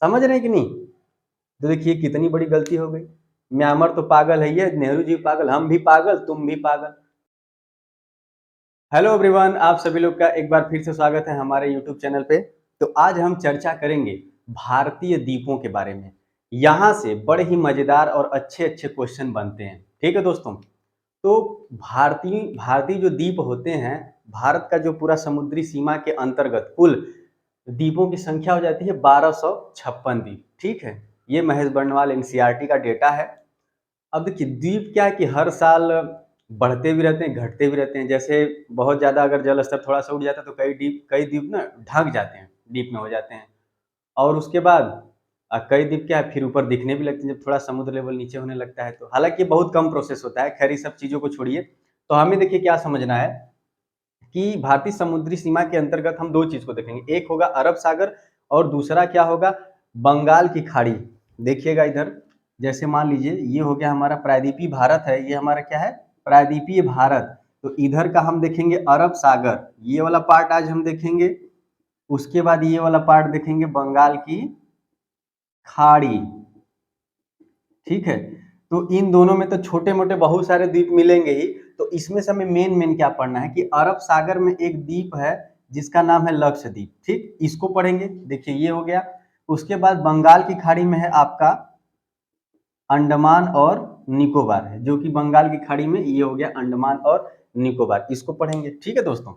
समझ रहे हैं कि नहीं? तो देखिए कितनी बड़ी गलती हो गई। म्यांमार तो पागल है, ये नेहरू जी पागल, हम भी पागल, तुम भी पागल। हेलो एवरीवन, आप सभी लोग का एक बार फिर से स्वागत है हमारे यूट्यूब चैनल पे। तो आज हम चर्चा करेंगे भारतीय द्वीपों के बारे में। यहाँ से बड़े ही मजेदार और अच्छे अच्छे क्वेश्चन बनते हैं। ठीक है दोस्तों। तो भारतीय भारतीय जो द्वीप होते हैं, भारत का जो पूरा समुद्री सीमा के अंतर्गत कुल द्वीपों की संख्या हो जाती है 1256 द्वीप। ठीक है, ये महेश बर्णवाल एनसीईआरटी का डेटा है। अब देखिए द्वीप क्या है कि हर साल बढ़ते भी रहते हैं, घटते भी रहते हैं। जैसे बहुत ज़्यादा अगर जल स्तर थोड़ा सा उठ जाता है तो कई द्वीप ना ढक जाते हैं, डीप में हो जाते हैं। और उसके बाद कई द्वीप क्या है फिर ऊपर दिखने भी लगते हैं जब थोड़ा समुद्र लेवल नीचे होने लगता है। तो हालांकि ये बहुत कम प्रोसेस होता है, खैर ये सब चीज़ों को छोड़िए। तो हमें देखिए क्या समझना है कि भारतीय समुद्री सीमा के अंतर्गत हम दो चीज़ को देखेंगे, एक होगा अरब सागर और दूसरा क्या होगा, बंगाल की खाड़ी। देखिएगा इधर, जैसे मान लीजिए ये हो गया हमारा प्रायद्वीपीय भारत है, ये हमारा क्या है, प्रायद्वीपीय भारत। तो इधर का हम देखेंगे अरब सागर, ये वाला पार्ट आज हम देखेंगे। उसके बाद ये वाला पार्ट देखेंगे बंगाल की खाड़ी। ठीक है, तो इन दोनों में तो छोटे मोटे बहुत सारे द्वीप मिलेंगे ही। तो इसमें से हमें मेन मेन क्या पढ़ना है कि अरब सागर में एक द्वीप है जिसका नाम है लक्षद्वीप। ठीक, इसको पढ़ेंगे। देखिए ये हो गया। उसके बाद बंगाल की खाड़ी में है आपका अंडमान और निकोबार है, जो कि बंगाल की खाड़ी में ये हो गया अंडमान और निकोबार, इसको पढ़ेंगे। ठीक है दोस्तों,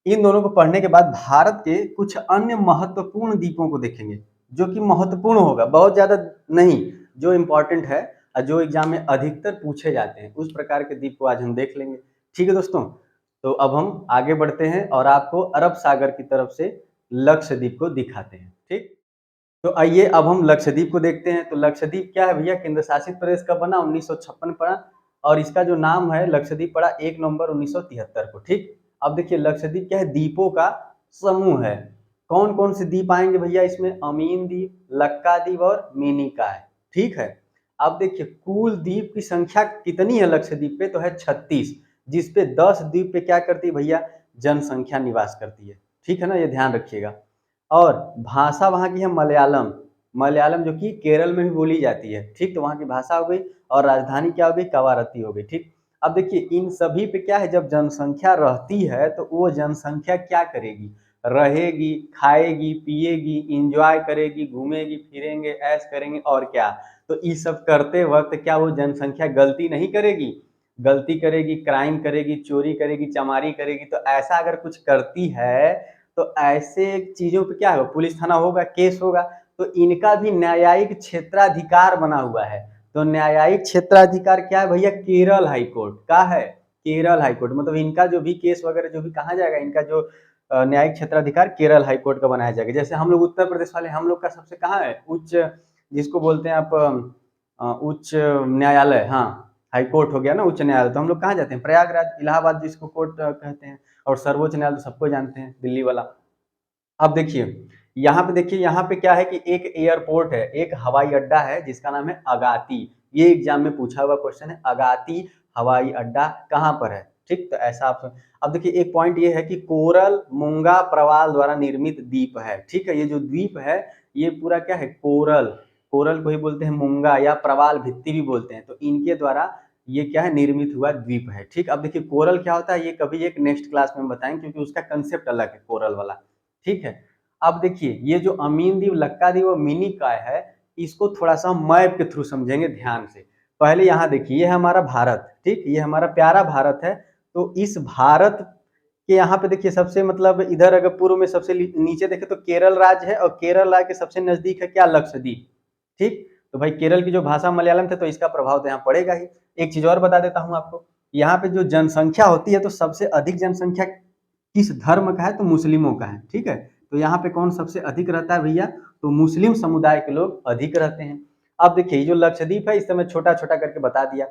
इन दोनों को पढ़ने के बाद भारत के कुछ अन्य महत्वपूर्ण द्वीपों को देखेंगे, जो कि महत्वपूर्ण होगा, बहुत ज्यादा नहीं, जो इंपॉर्टेंट है और जो एग्जाम में अधिकतर पूछे जाते हैं उस प्रकार के द्वीप को आज हम देख लेंगे। ठीक है दोस्तों, तो अब हम आगे बढ़ते हैं और आपको अरब सागर की तरफ से लक्षद्वीप को दिखाते हैं। ठीक, तो आइए अब हम लक्षद्वीप को देखते हैं। तो लक्षद्वीप क्या है भैया, केंद्र शासित प्रदेश कब बना, 1956 पड़ा। और इसका जो नाम है लक्षद्वीप पड़ा 1 नवंबर 1973 को। ठीक, अब देखिए लक्षद्वीप क्या है, द्वीपों का समूह है। कौन कौन से द्वीप आएंगे भैया इसमें, अमीन द्वीप, लक्का द्वीप और मिनिका है। ठीक है, अब देखिए कुल द्वीप की संख्या कितनी है लक्षद्वीप पे, तो है 36, जिसपे 10 द्वीप पे क्या करती है भैया, जनसंख्या निवास करती है। ठीक है ना, ये ध्यान रखिएगा। और भाषा वहाँ की है मलयालम, मलयालम जो कि केरल में भी बोली जाती है। ठीक, तो वहाँ की भाषा हो गई। और राजधानी क्या हो गई, कवारत्ती हो गई। ठीक, अब देखिए इन सभी पे क्या है, जब जनसंख्या रहती है तो वो जनसंख्या क्या करेगी, रहेगी, खाएगी, पिएगी, इंजॉय करेगी, घूमेगी फिरेंगे, ऐश करेंगे और क्या। तो ये सब करते वक्त क्या वो जनसंख्या गलती नहीं करेगी, गलती करेगी, क्राइम करेगी, चोरी करेगी, चमारी करेगी। तो ऐसा अगर कुछ करती है तो ऐसे चीजों पे क्या होगा, पुलिस थाना होगा, केस होगा। तो इनका भी न्यायिक क्षेत्राधिकार बना हुआ है। तो न्यायिक क्षेत्राधिकार क्या है भैया, केरल हाईकोर्ट का है। केरल हाईकोर्ट मतलब इनका जो भी केस वगैरह जो भी कहा जाएगा, इनका जो न्यायिक क्षेत्राधिकार केरल हाईकोर्ट का बनाया जाएगा। जैसे हम लोग उत्तर प्रदेश वाले, हम लोग का सबसे कहाँ है उच्च, जिसको बोलते हैं आप उच्च न्यायालय, हाँ हाईकोर्ट हो गया ना उच्च न्यायालय। तो हम लोग कहाँ जाते हैं, प्रयागराज, इलाहाबाद जिसको कोर्ट कहते हैं। और सर्वोच्च न्यायालय तो सबको जानते हैं, दिल्ली वाला। अब देखिए यहाँ पे, देखिए यहाँ पे क्या है कि एक एयरपोर्ट है, एक हवाई अड्डा है जिसका नाम है अगाती। ये एग्जाम में पूछा हुआ क्वेश्चन है, अगाती हवाई अड्डा कहाँ पर है। ठीक, तो ऐसा आप, अब देखिए एक पॉइंट ये है कि कोरल मूंगा प्रवाल द्वारा निर्मित द्वीप है। ठीक है, ये जो द्वीप है ये पूरा क्या है, कोरल, कोरल को ही बोलते हैं मूंगा या प्रवाल भित्ति भी बोलते हैं। तो इनके द्वारा ये क्या है, निर्मित हुआ द्वीप है। ठीक, अब देखिए कोरल क्या होता है ये कभी एक नेक्स्ट क्लास में बताएंगे, क्योंकि उसका कंसेप्ट अलग है कोरल वाला। ठीक है, अब देखिए ये जो अमीन द्वीप, लक्का द्वीप और मिनी काय है, इसको थोड़ा सा मैप के थ्रू समझेंगे ध्यान से। पहले यहाँ देखिए ये है हमारा भारत। ठीक, ये हमारा प्यारा भारत है। तो इस भारत के यहाँ पे देखिए सबसे मतलब इधर अगर पूर्व में सबसे नीचे देखे तो केरल राज्य है, और केरल राज्य के सबसे नजदीक है क्या, लक्षद्वीप। ठीक, तो भाई केरल की जो भाषा मलयालम थे तो इसका प्रभाव तो यहाँ पड़ेगा ही। एक चीज और बता देता हूँ आपको, यहाँ पे जो जनसंख्या होती है तो सबसे अधिक जनसंख्या किस धर्म का है, तो मुस्लिमों का है। ठीक है, तो यहाँ पे कौन सबसे अधिक रहता है भैया, तो मुस्लिम समुदाय के लोग अधिक रहते हैं। अब देखिए जो लक्षद्वीप है इस समय छोटा छोटा करके बता दिया,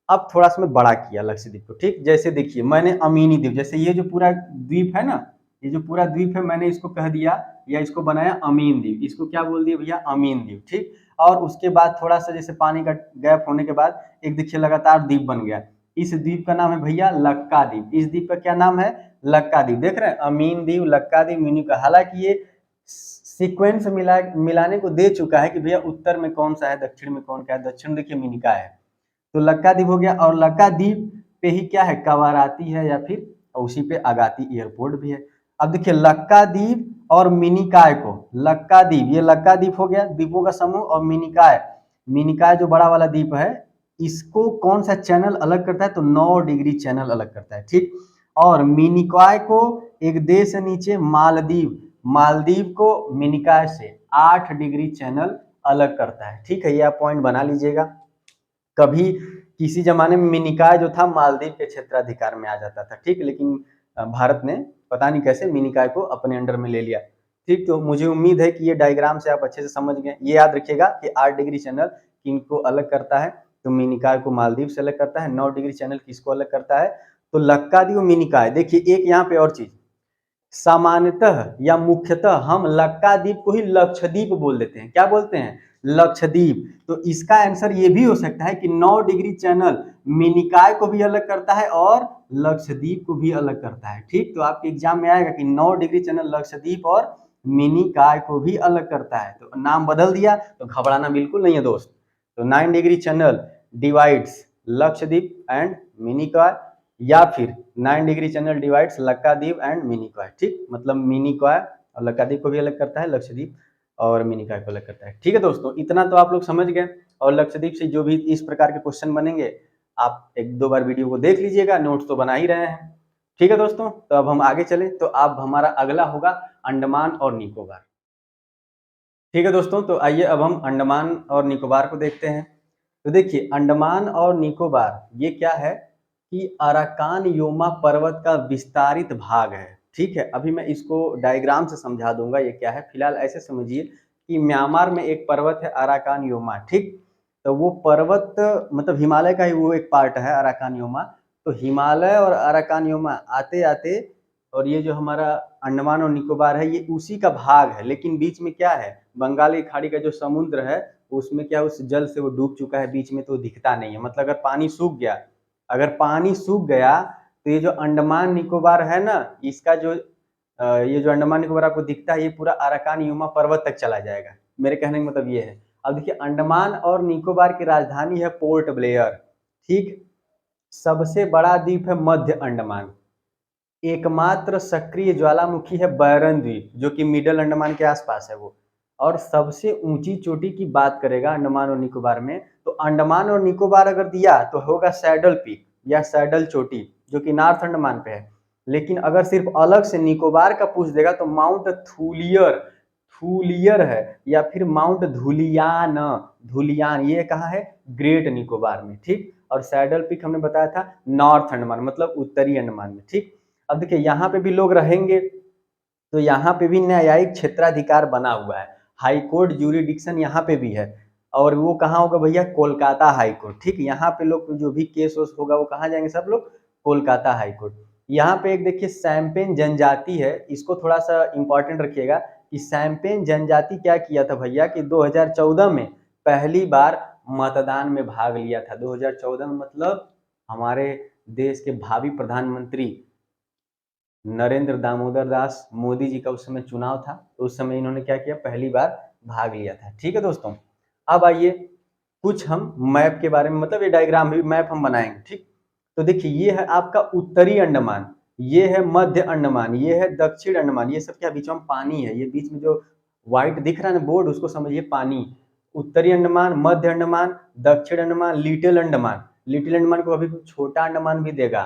अब थोड़ा सा मैं बड़ा किया लक्षद्वीप को। ठीक, जैसे देखिए मैंने अमीनी द्वीप, जैसे ये जो पूरा द्वीप है ना, ये जो पूरा द्वीप है मैंने इसको कह दिया या इसको बनाया अमीन द्वीप, इसको क्या बोल दिया भैया, अमीन द्वीप। ठीक, और उसके बाद थोड़ा सा जैसे पानी का गैप होने के बाद एक देखिए लगातार द्वीप बन गया, इस द्वीप का नाम है भैया लक्का द्वीप। इस द्वीप का क्या नाम है, लक्का द्वीप। देख रहे हैं, अमीन द्वीप, लक्का द्वीप, मिनी का। हालांकि ये सीक्वेंस मिलाने को दे चुका है कि भैया उत्तर में कौन सा है, दक्षिण में कौन का है। दक्षिण देखिए मिनिकॉय है, तो लक्काद्वीप हो गया। और लक्काद्वीप पे ही क्या है, कवाराती है या फिर उसी पे अगाती एयरपोर्ट भी है। अब देखिए लक्काद्वीप और मिनिकॉय को, लक्काद्वीप ये लक्काद्वीप हो गया द्वीपों का समूह, और मिनिकॉय, मिनिकॉय जो बड़ा वाला द्वीप है इसको कौन सा चैनल अलग करता है, तो 9 डिग्री चैनल अलग करता है, ठीक। और मिनिकॉय को एक देश है नीचे मालदीव, मालदीव को मिनिकॉय से 8 डिग्री चैनल अलग करता है, ठीक है। ये आप पॉइंट बना लीजिएगा। कभी किसी जमाने में मिनिकॉय जो था मालदीव के क्षेत्राधिकार में आ जाता था, ठीक, लेकिन भारत ने पता नहीं कैसे मिनिकॉय को अपने अंडर में ले लिया, ठीक। तो मुझे उम्मीद है कि ये डायग्राम से आप अच्छे से समझ गए। ये याद रखिएगा कि 8 डिग्री चैनल किनको अलग करता है, तो मिनिकॉय को मालदीव से अलग करता है। 9 डिग्री चैनल किसको अलग करता है, तो लक्काद्वीप मिनिकॉय। देखिए एक यहाँ पे और चीज, सामान्यतः या मुख्यतः हम लक्काद्वीप को ही लक्षद्वीप बोल देते हैं। क्या बोलते हैं, लक्षद्वीप। तो इसका आंसर ये भी हो सकता है कि 9 डिग्री चैनल मिनिकॉय को भी अलग करता है और लक्षद्वीप को भी अलग करता है, ठीक। तो आपके एग्जाम में आएगा कि 9 डिग्री चैनल लक्षद्वीप और मिनिकॉय को भी अलग करता है। तो नाम बदल दिया तो घबराना बिल्कुल नहीं है दोस्त। तो 9 degree channel divides Lakshadweep and Minicoy, या फिर 9 degree channel divides Lakkadweep and Minicoy, ठीक। मतलब मिनिकॉय और लक्काद्वीप को भी अलग करता है, लक्षद्वीप और मिनिकॉय को अलग करता है, ठीक है दोस्तों। इतना तो आप लोग समझ गए। और लक्षद्वीप से जो भी इस प्रकार के क्वेश्चन बनेंगे आप 1-2 बार वीडियो को देख लीजिएगा, नोट्स तो बना ही रहे हैं, ठीक है दोस्तों। तो अब हम आगे चलें, तो अब हमारा अगला होगा अंडमान और निकोबार, ठीक है दोस्तों। तो आइए अब हम अंडमान और निकोबार को देखते हैं। तो देखिए अंडमान और निकोबार ये क्या है कि अराकान योमा पर्वत का विस्तारित भाग है, ठीक है। अभी मैं इसको डायग्राम से समझा दूंगा ये क्या है। फिलहाल ऐसे समझिए कि म्यांमार में एक पर्वत है अराकान योमा, ठीक। तो वो पर्वत मतलब हिमालय का ही वो एक पार्ट है अराकान योमा। तो हिमालय और अराकान योमा आते आते, और ये जो हमारा अंडमान और निकोबार है ये उसी का भाग है, लेकिन बीच में क्या है, बंगाली खाड़ी का जो समुद्र है उसमें क्या, उस जल से वो डूब चुका है बीच में, तो दिखता नहीं है। मतलब अगर पानी सूख गया, अगर पानी सूख गया तो ये जो अंडमान निकोबार है ना, इसका जो ये जो अंडमान निकोबार आपको दिखता है ये पूरा अराकान युमा पर्वत तक चला जाएगा। मेरे कहने का मतलब ये है। अब देखिए अंडमान और निकोबार की राजधानी है पोर्ट ब्लेयर, ठीक। सबसे बड़ा द्वीप है मध्य अंडमान, एकमात्र सक्रिय ज्वालामुखी है बैरन द्वीप जो कि मिडल अंडमान के आसपास है वो। और सबसे ऊंची चोटी की बात करेगा अंडमान और निकोबार में, तो अंडमान और निकोबार अगर दिया तो होगा सैडल पीक या सैडल चोटी जो कि नॉर्थ अंडमान पे है। लेकिन अगर सिर्फ अलग से निकोबार का पूछ देगा तो माउंट थूलियर, थूलियर है, या फिर माउंट धुलियान, धुलियान ये कहाँ है, ग्रेट निकोबार में, ठीक। और सैडल पीक हमने बताया था नॉर्थ अंडमान मतलब उत्तरी अंडमान में, ठीक। अब देखिए यहाँ पे भी लोग रहेंगे, तो यहाँ पे भी न्यायिक क्षेत्राधिकार बना हुआ है, हाई कोर्ट ज्यूरिडिक्शन यहाँ पे भी है। और वो कहाँ होगा भैया, कोलकाता हाई कोर्ट, ठीक। यहाँ पे लोग जो भी केस वोस होगा वो कहाँ जाएंगे सब लोग, कोलकाता हाई कोर्ट। यहाँ पे एक देखिए सैम्पेन जनजाति है, इसको थोड़ा सा इंपॉर्टेंट रखिएगा कि सैम्पेन जनजाति क्या किया था भैया कि 2014 में पहली बार मतदान में भाग लिया था। 2014 में मतलब हमारे देश के भावी प्रधानमंत्री नरेंद्र दामोदर दास मोदी जी का उस समय चुनाव था, तो उस समय इन्होंने क्या किया, पहली बार भाग लिया था, ठीक है दोस्तों। अब आइए कुछ हम मैप के बारे में, मतलब ये डायग्राम भी मैप हम बनाएंगे, ठीक। तो देखिए ये है आपका उत्तरी अंडमान, ये है मध्य अंडमान, ये है दक्षिण अंडमान, ये सब क्या बीच में पानी है, ये बीच में जो व्हाइट दिख रहा है ना बोर्ड उसको समझिए पानी। उत्तरी अंडमान, मध्य अंडमान, दक्षिण अंडमान, लिटिल अंडमान, लिटिल अंडमान को अभी छोटा अंडमान भी देगा।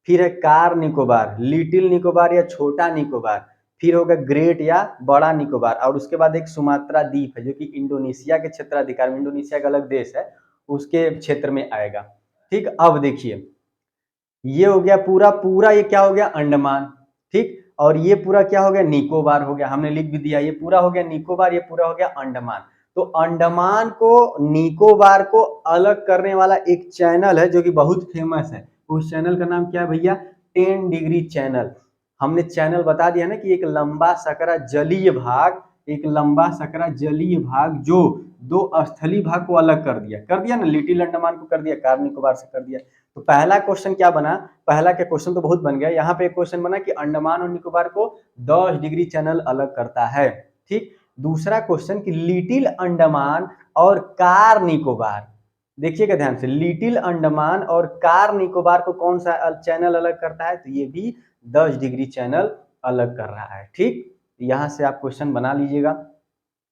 फिर है कार निकोबार, लिटिल निकोबार या छोटा निकोबार, फिर होगा ग्रेट या बड़ा निकोबार, और उसके बाद एक सुमात्रा द्वीप है जो कि इंडोनेशिया के क्षेत्राधिकार में, इंडोनेशिया का अलग देश है उसके क्षेत्र में आएगा, ठीक। अब देखिए ये हो गया पूरा पूरा, ये क्या हो गया अंडमान, ठीक। और ये पूरा क्या हो गया, निकोबार हो गया, हमने लिख भी दिया, ये पूरा हो गया निकोबार, ये पूरा हो गया अंडमान। तो अंडमान को निकोबार को अलग करने वाला एक चैनल है जो कि बहुत फेमस है, उस चैनल का नाम क्या है भैया, 10 डिग्री चैनल। हमने चैनल बता दिया ना कि एक लंबा सकरा जलीय भाग, एक लंबा सकरा जलीय भाग जो दो स्थलीय भाग को अलग कर दिया ना, लिटिल अंडमान को कर दिया, कार निकोबार से कर दिया। तो पहला क्वेश्चन क्या बना, पहला क्या क्वेश्चन तो बहुत बन गया, यहाँ पे एक क्वेश्चन बना कि अंडमान और निकोबार को 10 डिग्री चैनल अलग करता है, ठीक। दूसरा क्वेश्चन कि लिटिल अंडमान और कार निकोबार, देखिएगा ध्यान से, लिटिल अंडमान और कार निकोबार को कौन सा चैनल अलग करता है, तो ये भी 10 डिग्री चैनल अलग कर रहा है। ठीक, यहां से आप क्वेश्चन बना लीजिएगा।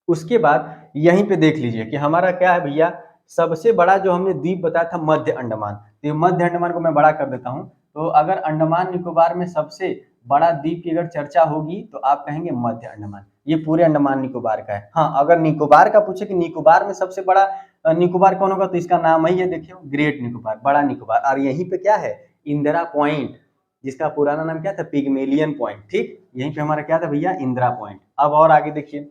उसके बाद यहीं पे देख लीजिए कि हमारा क्या है भैया, सबसे बड़ा जो हमने द्वीप बताया था मध्य अंडमान, तो ये मध्य अंडमान को मैं बड़ा कर देता हूं। तो अगर अंडमान निकोबार में सबसे बड़ा द्वीप की अगर चर्चा होगी तो आप कहेंगे मध्य अंडमान, ये पूरे अंडमान निकोबार का है। हाँ, अगर निकोबार का पूछे कि निकोबार में सबसे बड़ा निकोबार कौन होगा, तो इसका नाम ही है, देखिए, ग्रेट निकोबार, बड़ा निकोबार। और यहीं पे क्या है, इंदिरा पॉइंट, जिसका पुराना नाम क्या था, पिग्मेलियन पॉइंट। ठीक, यहीं पे हमारा क्या था भैया, इंदिरा पॉइंट। अब और आगे देखिए,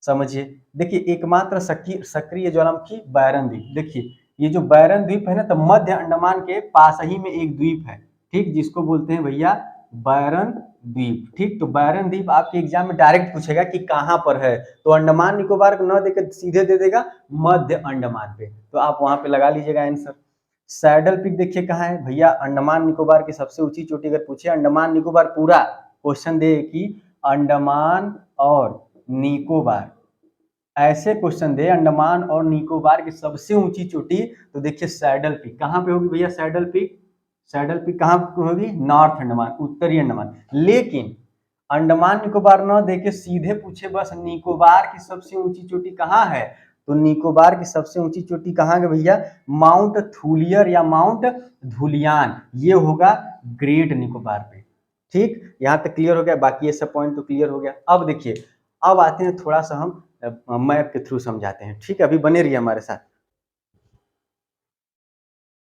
समझिए, देखिए, एकमात्र सक्रिय ज्वालामुखी बैरन द्वीप, देखिए ये जो बैरन द्वीप है ना, तो मध्य अंडमान के पास ही में एक द्वीप है, ठीक, जिसको बोलते हैं भैया बैरन द्वीप। ठीक, तो बैरन द्वीप आपके एग्जाम में डायरेक्ट पूछेगा कि कहां पर है, तो अंडमान निकोबार को न देकर सीधे दे देगा मध्य अंडमान पे, तो आप वहां पे लगा लीजिएगा आंसर। सैडल पीक देखिए कहाँ है भैया, अंडमान निकोबार की सबसे ऊंची चोटी अगर पूछे, अंडमान निकोबार पूरा क्वेश्चन दे कि अंडमान और निकोबार, ऐसे क्वेश्चन दे अंडमान और निकोबार की सबसे ऊंची चोटी, तो देखिए सैडल पीक कहां पे होगी भैया, सैडल पीक, सैडल पीक कहां पे होगी, नॉर्थ अंडमान, उत्तरी अंडमान। लेकिन अंडमान निकोबार न देके सीधे पूछे बस निकोबार की सबसे ऊंची चोटी कहां है, तो निकोबार की सबसे ऊंची चोटी कहां है भैया, माउंट थूलियर या माउंट धुलियान, ये होगा ग्रेट निकोबार पे। ठीक, यहां तक क्लियर हो गया, बाकी ये सब पॉइंट तो क्लियर हो गया। अब देखिए, अब आते हैं थोड़ा सा हम मैप के थ्रू समझाते हैं। ठीक है, अभी बने रहिए हमारे साथ।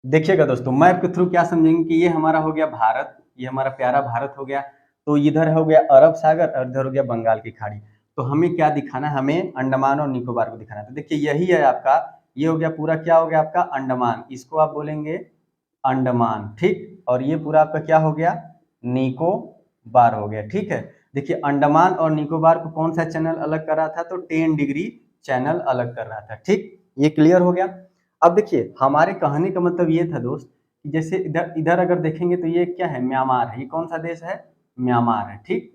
देखिएगा दोस्तों, मैप के थ्रू क्या समझेंगे कि ये हमारा हो गया भारत, ये हमारा प्यारा भारत हो गया, तो इधर हो गया अरब सागर और इधर हो गया बंगाल की खाड़ी। तो हमें क्या दिखाना है, हमें अंडमान और निकोबार को दिखाना है। तो देखिए यही है आपका, ये हो गया पूरा, क्या हो गया आपका अंडमान, इसको आप बोलेंगे अंडमान। ठीक, और ये पूरा आपका क्या हो गया, निकोबार हो गया। ठीक है, देखिए अंडमान और निकोबार को कौन सा चैनल अलग कर रहा था, तो 10 डिग्री चैनल अलग कर रहा था। ठीक, ये क्लियर हो गया। अब देखिए, हमारे कहने का मतलब ये था दोस्त कि जैसे इधर इधर अगर देखेंगे तो ये क्या है, म्यांमार है, ये कौन सा देश है, म्यांमार है। ठीक,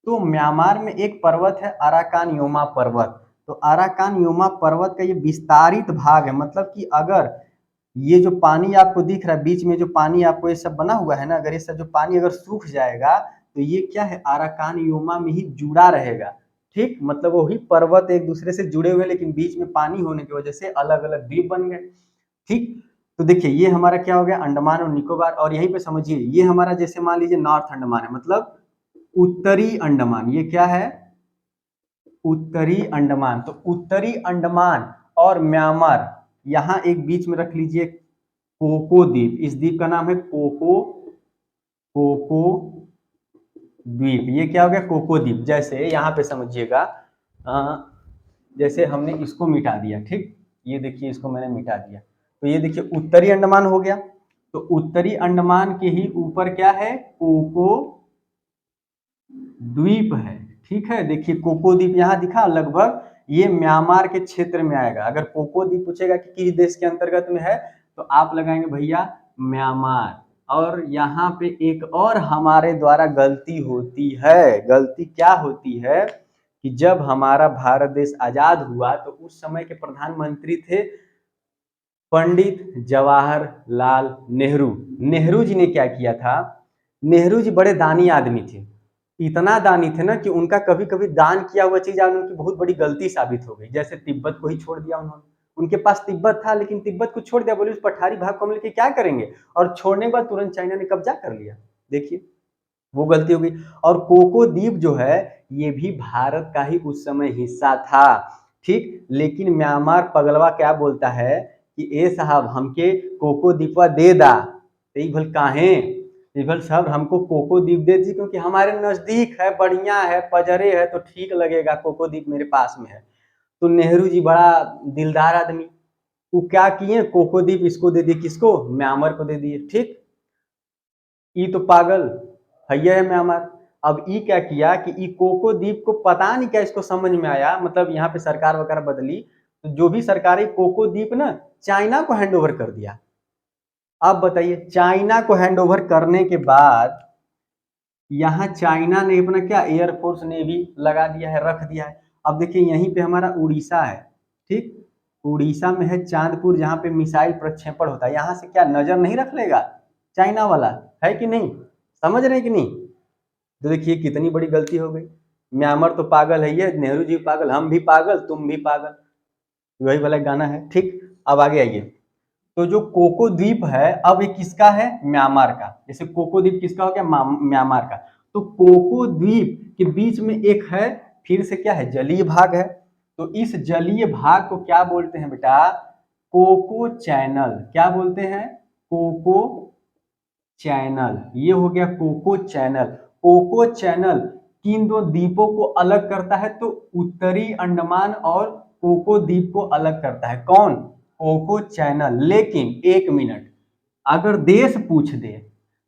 तो म्यांमार में एक पर्वत है अराकान योमा पर्वत, तो अराकान योमा पर्वत का ये विस्तारित भाग है, मतलब कि अगर ये जो पानी आपको दिख रहा है बीच में, जो पानी आपको ये सब बना हुआ है ना, अगर ये सब जो पानी अगर सूख जाएगा तो ये क्या है, अराकान योमा में ही जुड़ा रहेगा। ठीक, मतलब वही पर्वत एक दूसरे से जुड़े हुए, लेकिन बीच में पानी होने की वजह से अलग अलग द्वीप बन गए। ठीक, तो देखिए ये हमारा क्या हो गया, अंडमान और निकोबार। और यहीं पे समझिए, ये हमारा जैसे मान लीजिए नॉर्थ अंडमान है, मतलब उत्तरी अंडमान, ये क्या है, उत्तरी अंडमान। तो उत्तरी अंडमान और म्यांमार, यहाँ एक बीच में रख लीजिए कोको द्वीप, इस द्वीप का नाम है कोको, कोको द्वीप, ये क्या हो गया, कोको द्वीप। जैसे यहाँ पे समझिएगा, जैसे हमने इसको मिटा दिया, ठीक, ये देखिए इसको मैंने मिटा दिया, तो ये देखिए उत्तरी अंडमान हो गया। तो उत्तरी अंडमान के ही ऊपर क्या है, कोको द्वीप है। ठीक है, देखिए कोको द्वीप यहाँ दिखा, लगभग ये म्यांमार के क्षेत्र में आएगा। अगर कोको द्वीप पूछेगा कि किस देश के अंतर्गत में है, तो आप लगाएंगे भैया म्यांमार। और यहाँ पे एक और हमारे द्वारा गलती होती है, गलती क्या होती है कि जब हमारा भारत देश आजाद हुआ तो उस समय के प्रधानमंत्री थे पंडित जवाहरलाल नेहरू। नेहरू जी ने क्या किया था, नेहरू जी बड़े दानी आदमी थे, इतना दानी थे ना कि उनका कभी कभी दान किया हुआ चीज आज उनकी बहुत बड़ी गलती साबित हो गई। जैसे तिब्बत को ही छोड़ दिया उन्होंने, उनके पास तिब्बत था लेकिन तिब्बत को छोड़ दिया, बोले उस पठारी भाग को हम लेके क्या करेंगे, और छोड़ने के बाद तुरंत चाइना ने कब्जा कर लिया। देखिए वो गलती हो गई। और कोको द्वीप जो है ये भी भारत का ही उस समय हिस्सा था। ठीक, लेकिन म्यांमार पगलवा क्या बोलता है कि ए साहब हमके कोको द्वीपवा दे दा, भल काहे, भल साहब हमको कोको द्वीप दे दी क्योंकि हमारे नजदीक है, बढ़िया है, पजरे है, तो ठीक लगेगा, कोको द्वीप मेरे पास में है। तो नेहरू जी बड़ा दिलदार आदमी, वो क्या किए, कोको द्वीप इसको दे दिए, किसको, म्यांमार को दे दिए। ठीक, ई तो पागल भैया है म्यांमार। अब ई क्या किया कि ई कोको द्वीप को पता नहीं क्या इसको समझ में आया, मतलब यहाँ पे सरकार वगैरह बदली, तो जो भी सरकारी कोको द्वीप ना चाइना को हैंड ओवर कर दिया। अब बताइए, चाइना को हैंड ओवर करने के बाद यहाँ चाइना ने अपना क्या एयरफोर्स नेवी लगा दिया है, रख दिया है। अब देखिए यहीं पे हमारा उड़ीसा है, ठीक, उड़ीसा में है चांदपुर, जहाँ पे मिसाइल प्रक्षेपण होता है। यहाँ से क्या नजर नहीं रख लेगा चाइना वाला, है कि नहीं, समझ रहे हैं कि नहीं। तो देखिए कितनी बड़ी गलती हो गई। म्यांमार तो पागल है, ये नेहरू जी पागल, हम भी पागल, तुम भी पागल, वही वाला गाना है। ठीक, अब आगे आइए। तो जो कोको द्वीप है, अब ये किसका है, म्यांमार का। जैसे कोको द्वीप किसका हो गया, म्यांमार का। तो कोको द्वीप के बीच में एक है, फिर से क्या है, जलीय भाग है। तो इस जलीय भाग को क्या बोलते हैं बेटा, कोको चैनल। क्या बोलते हैं, कोको चैनल। ये हो गया कोको चैनल। कोको चैनल किन दो द्वीपों को अलग करता है, तो उत्तरी अंडमान और कोको द्वीप को अलग करता है। कौन, कोको चैनल। लेकिन एक मिनट, अगर देश पूछ दे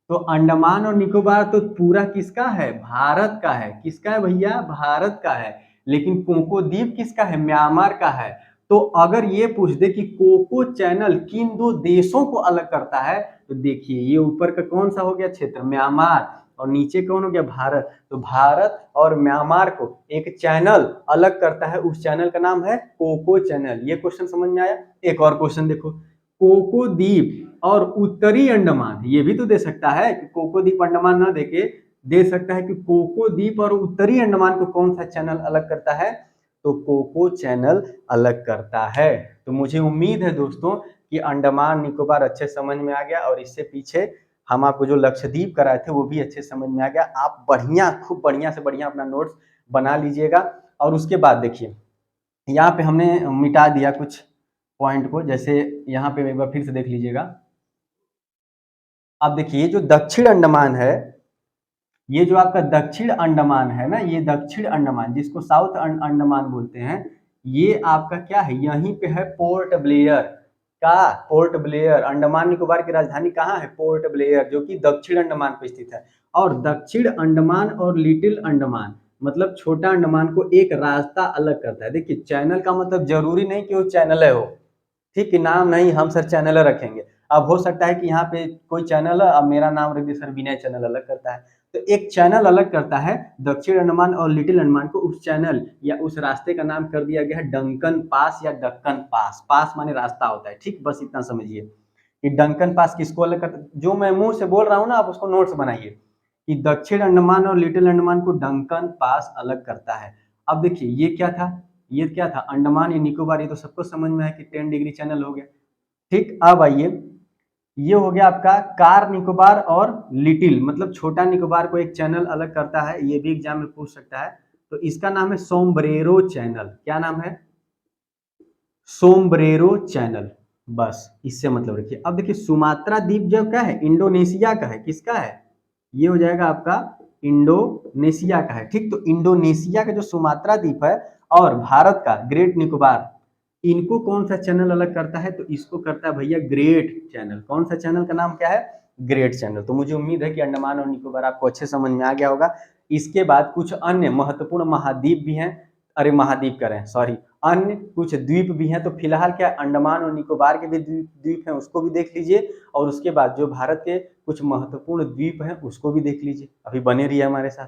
तो अंडमान और निकोबार तो पूरा किसका है, भारत का है। किसका है भैया, भारत का है। लेकिन कोको द्वीप किसका है, म्यांमार का है। तो अगर ये पूछ दे कि कोको चैनल किन दो देशों को अलग करता है, तो देखिए ये ऊपर का कौन सा हो गया क्षेत्र, म्यांमार, और नीचे कौन हो गया, भारत। तो भारत और म्यांमार को एक चैनल अलग करता है, उस चैनल का नाम है कोको चैनल। ये क्वेश्चन समझ में आया। एक और क्वेश्चन देखो, कोको द्वीप और उत्तरी अंडमान, ये भी तो दे सकता है कि कोको द्वीप अंडमान ना देके दे सकता है कि कोको द्वीप और उत्तरी अंडमान को कौन सा चैनल अलग करता है, तो कोको चैनल अलग करता है। तो मुझे उम्मीद है दोस्तों कि अंडमान निकोबार अच्छे समझ में आ गया, और इससे पीछे हम आपको जो लक्षद्वीप कराए थे वो भी अच्छे समझ में आ गया। आप बढ़िया, खूब बढ़िया से बढ़िया अपना नोट्स बना लीजिएगा। और उसके बाद देखिए यहाँ पे हमने मिटा दिया कुछ पॉइंट को, जैसे यहाँ पे एक बार फिर से देख लीजिएगा। अब देखिए जो दक्षिण अंडमान है, ये जो आपका दक्षिण अंडमान है ना, ये दक्षिण अंडमान जिसको साउथ अंडमान बोलते हैं, ये आपका क्या है, यहीं पे है पोर्ट ब्लेयर का। पोर्ट ब्लेयर, अंडमान निकोबार की राजधानी कहाँ है, पोर्ट ब्लेयर, जो कि दक्षिण अंडमान पे स्थित है। और दक्षिण अंडमान और लिटिल अंडमान, मतलब छोटा अंडमान को एक रास्ता अलग करता है। देखिए चैनल का मतलब जरूरी नहीं कि वो चैनल है हो, ठीक है, नाम नहीं, हम सर चैनल रखेंगे। अब हो सकता है कि यहाँ पे कोई चैनल है, अब मेरा नाम रख दिया सर विनय चैनल अलग करता है। तो एक चैनल अलग करता है दक्षिण अंडमान और लिटिल अंडमान को, उस चैनल या उस रास्ते का नाम कर दिया गया है डंकन पास या दक्कन पास। पास माने रास्ता होता है, ठीक, बस इतना समझिए कि डंकन पास किसको अलग करता है। जो मैं मुंह से बोल रहा हूँ ना, आप उसको नोट्स बनाइए कि दक्षिण अंडमान और लिटिल अंडमान को डंकन पास अलग करता है। अब देखिए ये क्या था, ये क्या था, अंडमान या निकोबार, ये तो सबको समझ में है कि 10 डिग्री चैनल हो गया। ठीक, अब आइए, ये हो गया आपका कार निकोबार और लिटिल, मतलब छोटा निकोबार को एक चैनल अलग करता है, ये भी एग्जाम में पूछ सकता है। तो इसका नाम है सोमब्रेरो चैनल। क्या नाम है, सोमब्रेरो चैनल, बस इससे मतलब रखिए। अब देखिए सुमात्रा द्वीप जो क्या है, इंडोनेशिया का है। किसका है, ये हो जाएगा आपका इंडोनेशिया का है। ठीक, तो इंडोनेशिया का जो सुमात्रा द्वीप है और भारत का ग्रेट निकोबार, इनको कौन सा चैनल अलग करता है, तो इसको करता है भैया ग्रेट चैनल। कौन सा चैनल का नाम क्या है, ग्रेट चैनल। तो मुझे उम्मीद है कि अंडमान और निकोबार आपको अच्छे समझ में आ गया होगा। इसके बाद कुछ अन्य महत्वपूर्ण महाद्वीप भी हैं, अरे महाद्वीप करें सॉरी, अन्य कुछ द्वीप भी हैं। तो फिलहाल क्या अंडमान और निकोबार के भी द्वीप हैं, उसको भी देख लीजिए, और उसके बाद जो भारत के कुछ महत्वपूर्ण द्वीप हैं उसको भी देख लीजिए। अभी बने रहिए हमारे साथ।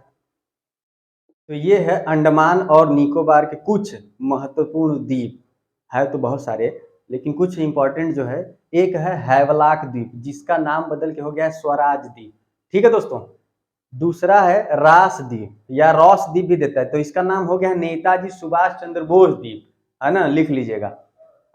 तो ये है अंडमान और निकोबार के कुछ महत्वपूर्ण द्वीप, है तो बहुत सारे, लेकिन कुछ इंपॉर्टेंट जो है, एक है हैवलाक द्वीप, जिसका नाम बदल के हो गया है स्वराज द्वीप। ठीक है दोस्तों, दूसरा है रास द्वीप या रॉस द्वीप भी देता है, तो इसका नाम हो गया नेताजी सुभाष चंद्र बोस द्वीप, है ना, लिख लीजिएगा।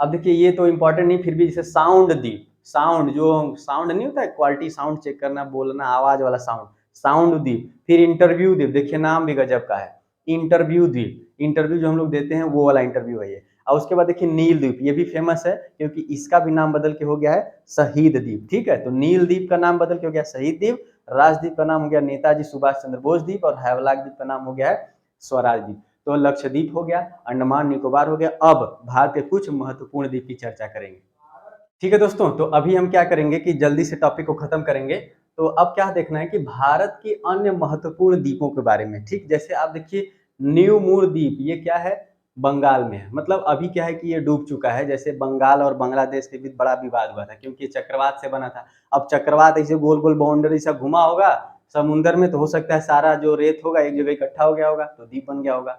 अब देखिए ये तो इंपॉर्टेंट नहीं, फिर भी जैसे साउंड द्वीप, साउंड जो साउंड नहीं होता है, क्वालिटी साउंड चेक करना, बोलना, आवाज वाला साउंड, साउंड द्वीप। फिर इंटरव्यू द्वीप, देखिए नाम भी गजब का है, इंटरव्यू द्वीप, इंटरव्यू जो हम लोग देते हैं वो वाला इंटरव्यू है ये। और उसके बाद देखिए नील द्वीप, ये भी फेमस है क्योंकि इसका भी नाम बदल के हो गया है शहीद द्वीप। ठीक है, तो नील द्वीप का नाम बदल के हो गया शहीद द्वीप, राजद्वीप का नाम हो गया नेताजी सुभाष चंद्र बोस द्वीप, और हैवलाक द्वीप का नाम हो गया है स्वराज द्वीप। तो लक्षद्वीप हो गया, अंडमान निकोबार हो गया। अब भारत के कुछ महत्वपूर्ण द्वीप की चर्चा करेंगे। ठीक है दोस्तों, तो अभी हम क्या करेंगे कि जल्दी से टॉपिक को खत्म करेंगे। तो अब क्या देखना है कि भारत के अन्य महत्वपूर्ण द्वीपों के बारे में। ठीक, जैसे आप देखिए न्यू मूर द्वीप, ये क्या है, बंगाल में है। मतलब अभी क्या है कि ये डूब चुका है। जैसे बंगाल और बांग्लादेश के बीच बड़ा विवाद हुआ था क्योंकि ये चक्रवात से बना था। अब चक्रवात ऐसे गोल गोल बाउंड्री सा घुमा होगा समुद्र में, तो हो सकता है सारा जो रेत होगा एक जगह इकट्ठा हो गया होगा, तो द्वीप बन गया होगा।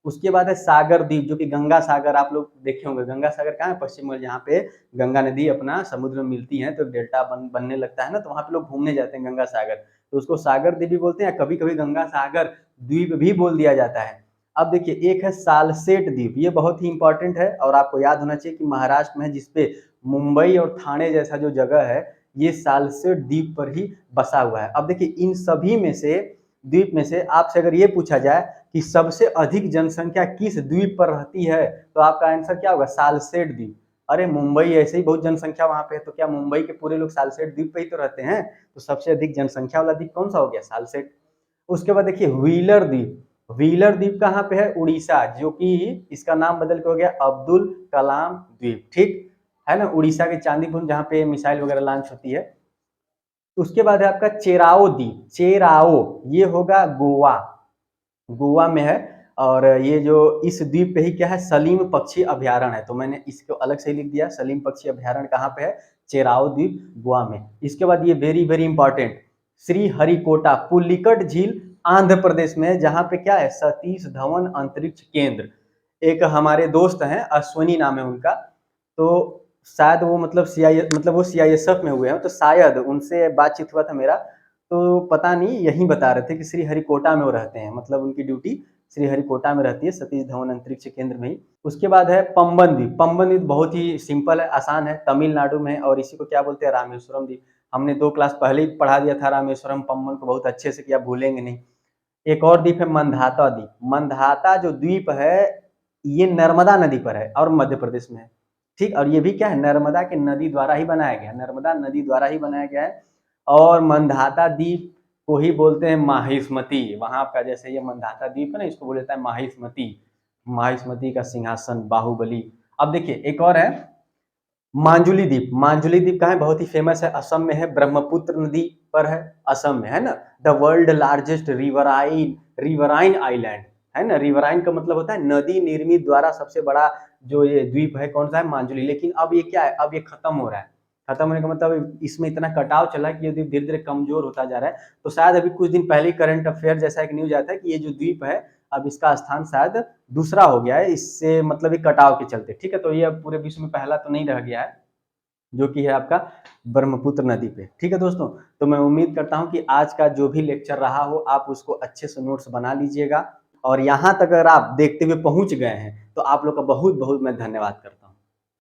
उसके बाद है सागर द्वीप, जो कि गंगा सागर आप लोग देखे होंगे। गंगा सागर कहाँ है? पश्चिम बंगाल, जहाँ पे गंगा नदी अपना समुद्र में मिलती है तो डेल्टा बनने लगता है ना, तो वहाँ पे लोग घूमने जाते हैं गंगा सागर, तो उसको सागर द्वीप भी बोलते हैं, कभी कभी गंगा सागर द्वीप भी बोल दिया जाता है। अब देखिए एक है सालसेट द्वीप, ये बहुत ही इंपॉर्टेंट है और आपको याद होना चाहिए कि महाराष्ट्र में है, जिसपे मुंबई और ठाणे जैसा जो जगह है ये सालसेट द्वीप पर ही बसा हुआ है। अब देखिए इन सभी में से, द्वीप में से आपसे अगर ये पूछा जाए कि सबसे अधिक जनसंख्या किस द्वीप पर रहती है, तो आपका आंसर क्या होगा? सालसेट द्वीप। अरे मुंबई ऐसे ही बहुत जनसंख्या वहां पे है, तो क्या मुंबई के पूरे लोग सालसेट द्वीप पे ही तो रहते हैं? तो सबसे अधिक जनसंख्या वाला द्वीप कौन सा हो गया? सालसेट। उसके बाद देखिए व्हीलर द्वीप, व्हीलर द्वीप कहाँ पे है? उड़ीसा, जो कि इसका नाम बदल के हो गया अब्दुल कलाम द्वीप, ठीक है ना, उड़ीसा के चांदीपुर, जहाँ पे मिसाइल वगैरह लॉन्च होती है। उसके बाद है आपका चेराओ द्वीप, चेराओ ये होगा गोवा, गोवा में है। और ये जो इस द्वीप पे ही क्या है? सलीम पक्षी अभ्यारण्य है, तो मैंने इसको अलग से लिख दिया। सलीम पक्षी अभ्यारण्य कहाँ पे है? चेराओ द्वीप, गोवा में। इसके बाद ये very very important, Shri Harikota Pulicat झील आंध्र प्रदेश में है, जहाँ पे क्या है? सतीश धवन अंतरिक्ष केंद्र। एक हमारे दोस्त हैं, अश्वनी नाम है उनका, तो शायद वो मतलब मतलब वो सीआईएसएफ में हुए हैं, तो शायद उनसे बातचीत हुआ था मेरा, तो पता नहीं, यहीं बता रहे थे कि श्रीहरिकोटा में वो रहते हैं, मतलब उनकी ड्यूटी श्रीहरिकोटा में रहती है, सतीश धवन अंतरिक्ष केंद्र में ही। उसके बाद है पंबन द्वीप, पंबन द्वीप बहुत ही सिंपल है, आसान है, तमिलनाडु में है, और इसी को क्या बोलते हैं? रामेश्वरम द्वीप। हमने 2 क्लास पहले ही पढ़ा दिया था रामेश्वरम पंबन को, बहुत अच्छे से किया, भूलेंगे नहीं। एक और द्वीप है मंधाता द्वीप, मंधाता जो द्वीप है ये नर्मदा नदी पर है और मध्य प्रदेश में है, ठीक। और ये भी क्या है? नर्मदा के नदी द्वारा ही बनाया गया, नर्मदा नदी द्वारा ही बनाया गया है। और मंधाता द्वीप को ही बोलते हैं माहिष्मती, वहां का जैसे ये मंधाता द्वीप है ना, इसको बोलता है माहिष्मती, माहिष्मती का सिंहासन, बाहुबली। अब देखिए एक और है मांजुली द्वीप, मांजुली द्वीप कहाँ है? बहुत ही फेमस है, असम में है, ब्रह्मपुत्र नदी पर है, असम में है ना। The world largest riverine, riverine island है ना, रिवराइन का मतलब होता है नदी निर्मित द्वारा सबसे बड़ा जो ये द्वीप है, कौन सा है? मांजुली। लेकिन अब ये क्या है? अब ये खत्म हो रहा है, खत्म होने का मतलब इसमें इतना कटाव चला कि ये द्वीप धीरे धीरे कमजोर होता जा रहा है। तो शायद अभी कुछ दिन पहले करंट अफेयर जैसा एक न्यूज आया था कि ये जो द्वीप है अब इसका स्थान शायद दूसरा हो गया है, इससे मतलब ये कटाव के चलते, ठीक है। तो ये अब पूरे विश्व में पहला तो नहीं रह गया है, जो कि है आपका ब्रह्मपुत्र नदी पे, ठीक है दोस्तों। तो मैं उम्मीद करता हूं कि आज का जो भी लेक्चर रहा हो आप उसको अच्छे से नोट्स बना लीजिएगा, और यहाँ तक अगर आप देखते हुए पहुंच गए हैं तो आप लोग का बहुत बहुत मैं धन्यवाद करता हूं।